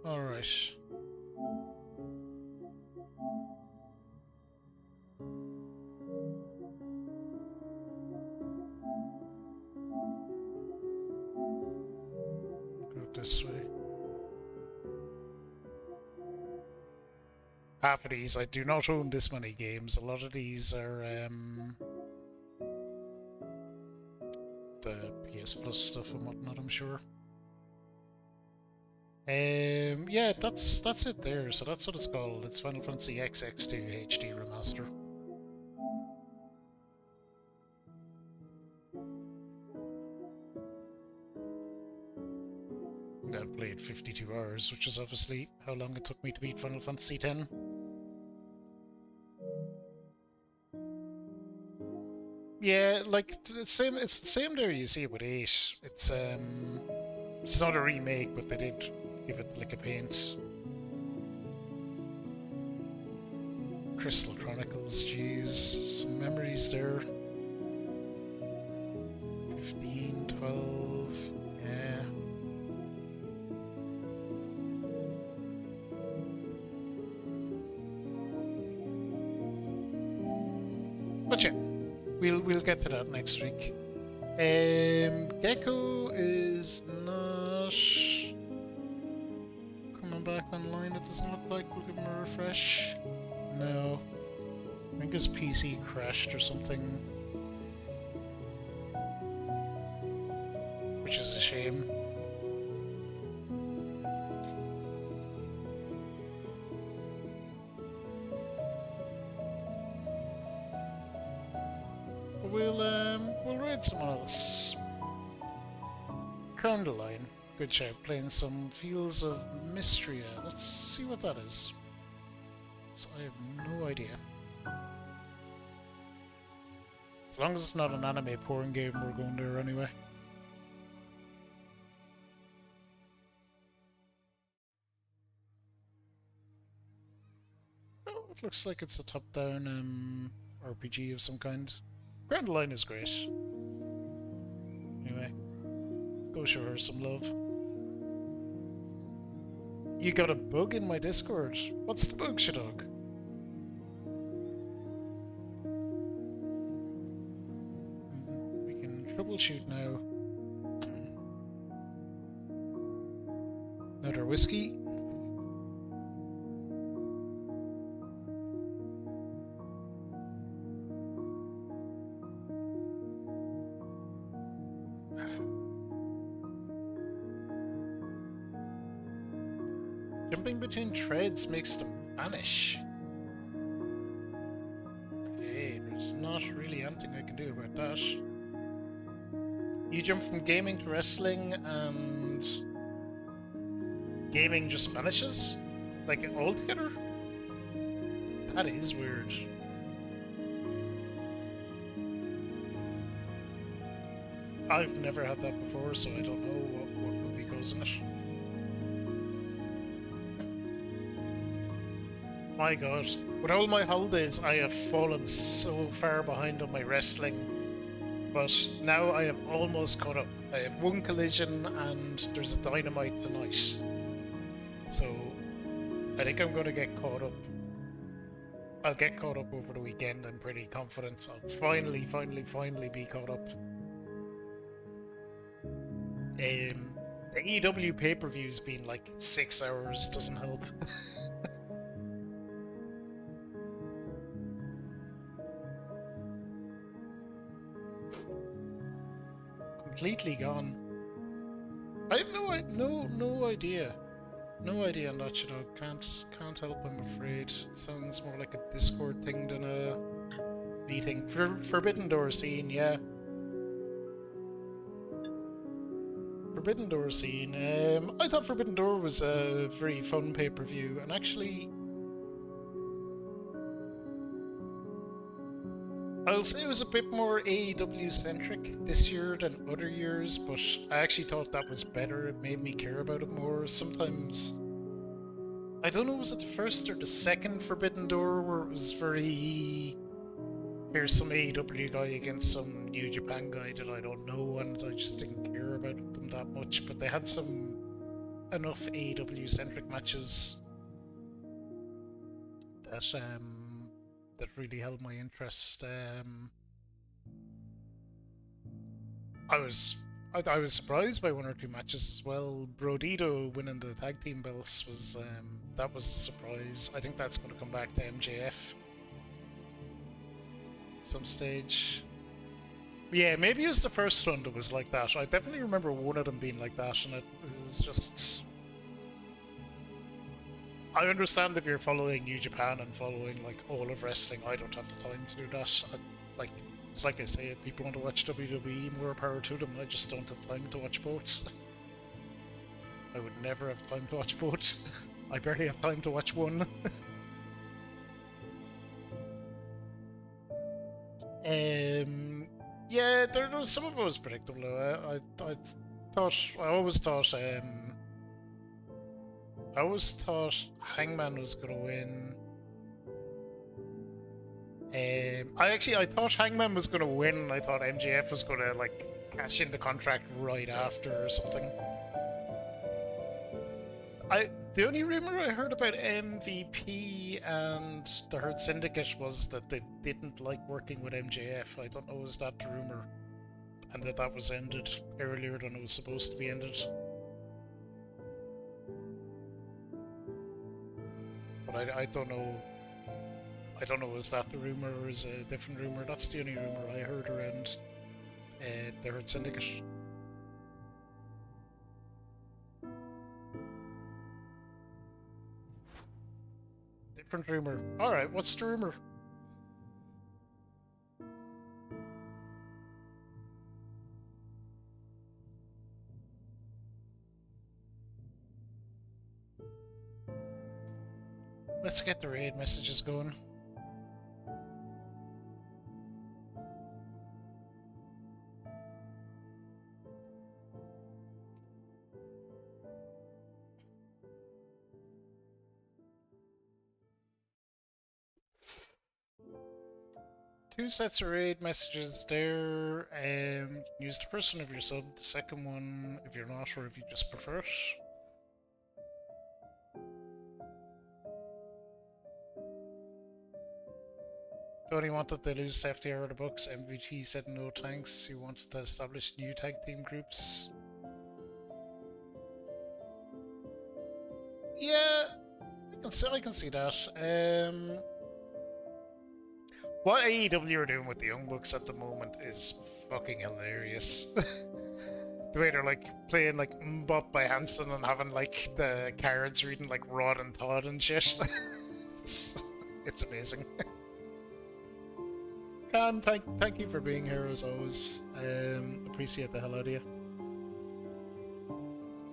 Alright. Go this way. Half of these, I do not own this many games. A lot of these are the PS Plus stuff and whatnot, I'm sure. Yeah, that's it there. So that's what it's called. It's Final Fantasy XX2 HD Remaster. I played 52 hours, which is obviously how long it took me to beat Final Fantasy X. Yeah, like it's the same there. You see it with 8. It's not a remake, but they did give it like a paint. Crystal Chronicles, jeez, some memories there. 15, 12, yeah. But yeah, we'll get to that next week. Gecko is not coming back online, it doesn't look like. We'll give him a refresh. No. I think his PC crashed or something. Which is a shame. We'll raid someone else. Crandalline. Good shout. Playing some Fields of Mystria. Let's see what that is. So I have no idea. As long as it's not an anime porn game, we're going there anyway. Oh, it looks like it's a top-down RPG of some kind. Crandalline is great. Anyway, go show her some love. You got a bug in my Discord. What's the bug, Shadog? We can troubleshoot now. another whiskey. Jumping between treads makes them vanish. Okay, there's not really anything I can do about that. You jump from gaming to wrestling and gaming just vanishes? Like altogether? That is weird. I've never had that before, so I don't know what could be causing it. My god, with all my holidays I have fallen so far behind on my wrestling, but now I am almost caught up. I have one collision and there's a Dynamite tonight, so I think I'm going to get caught up. I'll get caught up over the weekend, I'm pretty confident. I'll finally be caught up. The AEW pay-per-view's been like 6 hours, doesn't help. Completely gone. I have no idea. No idea on that, you know. Can't help, I'm afraid. It sounds more like a Discord thing than a meeting. Forbidden Door scene, yeah. Forbidden Door scene. I thought Forbidden Door was a very fun pay-per-view, and actually I'll say it was a bit more AEW-centric this year than other years, but I actually thought that was better. It made me care about it more. Sometimes, I don't know, was it the first or the second Forbidden Door where it was very... Here's some AEW guy against some New Japan guy that I don't know, and I just didn't care about them that much, but they had some enough AEW-centric matches that really held my interest. I was surprised by one or two matches as well. Brodito winning the tag team belts was that was a surprise. I think that's going to come back to MJF at some stage. Yeah, maybe it was the first one that was like that. I definitely remember one of them being like that, and it was just... I understand if you're following New Japan and following like all of wrestling. I don't have the time to do that. It's like I say, if people want to watch WWE, more power to them. I just don't have time to watch both. I would never have time to watch both. I barely have time to watch one. Yeah, there was some of it was predictable. I always thought Hangman was gonna win. I thought Hangman was gonna win. I thought MJF was gonna like cash in the contract right after or something. The only rumor I heard about MVP and the Hurt Syndicate was that they didn't like working with MJF. I don't know, was that the rumor? And that was ended earlier than it was supposed to be ended. But I don't know. I don't know, is that the rumor or is it a different rumor? That's the only rumor I heard around the Hurt Syndicate. Different rumor. Alright, what's the rumor? Let's get the raid messages going. Two sets of raid messages there. Use the first one if you're sub, the second one if you're not, or if you just prefer it. Tony wanted to lose to FTR the books. MVG said no thanks. He wanted to establish new tag team groups. I can see that. What AEW are doing with the Young Bucks at the moment is fucking hilarious. The way they're like playing like Mbop by Hanson and having like the cards reading like Rod and Todd and shit. it's amazing. Khan, thank you for being here as always. Appreciate the hell out of you.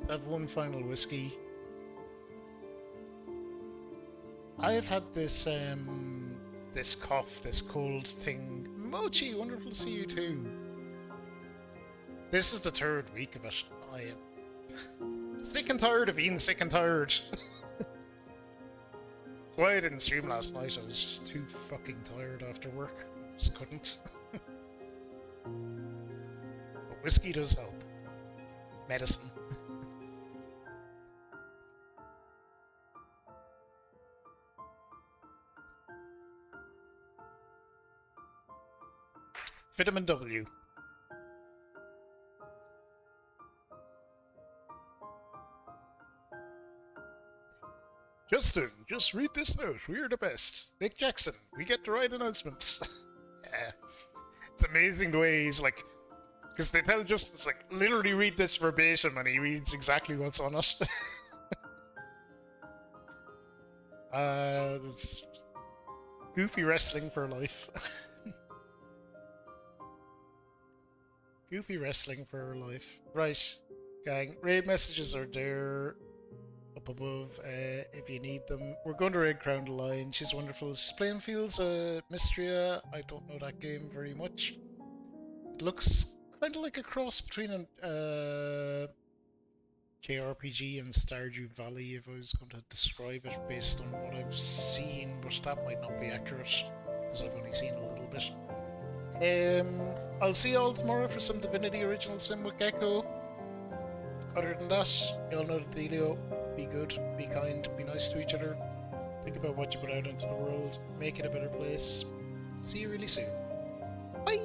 I have one final whiskey. I have had this this cough, this cold thing. Mochi, wonderful to see you too. This is the 3rd week of it. I am sick and tired of being sick and tired. That's why I didn't stream last night. I was just too fucking tired after work. Just couldn't. But whiskey does help. Medicine. Vitamin W. Justin, just read this note. We're the best. Nick Jackson, we get the right announcements. Yeah. It's amazing the way he's like... Because they tell Justin, it's like, literally read this verbatim, and he reads exactly what's on it. It's goofy wrestling for life. Goofy wrestling for life. Right, gang. Raid messages are there up above if you need them. We're going to raid Crown the Line. She's wonderful. She's playing Fields Mystria. I don't know that game very much. It looks kind of like a cross between a JRPG and Stardew Valley, if I was going to describe it based on what I've seen, but that might not be accurate because I've only seen a little bit. I'll see you all tomorrow for some Divinity Original Sin with Gecko. Other than that, you all know the dealio. Be good, be kind, be nice to each other. Think about what you put out into the world. Make it a better place. See you really soon. Bye!